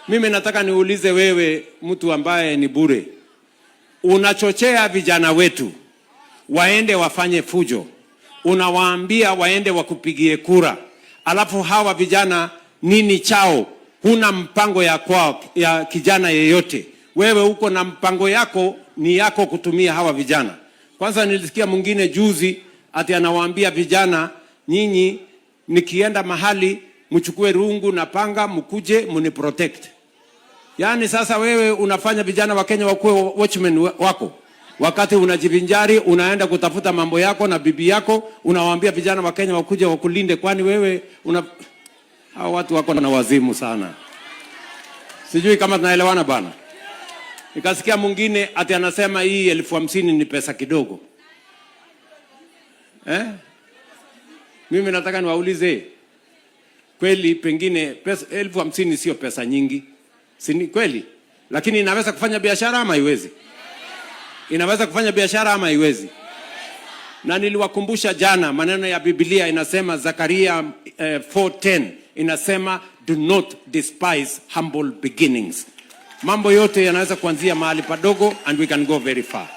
Mimi nataka niulize wewe, mtu ambaye ni bure, unachochea vijana wetu waende wafanye fujo, unawaambia waende wakupigie kura, alafu hawa vijana nini chao? Huna mpango ya kwao ya kijana yeyote. Wewe uko na mpango yako, ni yako kutumia hawa vijana. Kwanza nilisikia mwingine juzi ati anawaambia vijana, nyinyi nikienda mahali mchukue rungu na panga mkuje mniprotect. Yaani sasa wewe unafanya vijana wa Kenya wakuwe watchmen wako. Wakati unajivinjari, unaenda kutafuta mambo yako na bibi yako, unawaambia vijana wa Kenya wakuje wakulinde. Kwani wewe hao watu wako na wazimu sana. Sijui kama tunaelewana bana. Nikasikia mwingine ati anasema hii 50,000 ni pesa kidogo. Mimi nataka niwaulize, kweli pengine pesa 50,000 sio pesa nyingi? Si ni kweli? Lakini inaweza kufanya biashara ama haiwezi? Inaweza kufanya biashara ama haiwezi? Na niliwakumbusha jana maneno ya Biblia, inasema Zakaria 4:10 inasema do not despise humble beginnings. Mambo yote yanaweza kuanzia mahali padogo and we can go very far.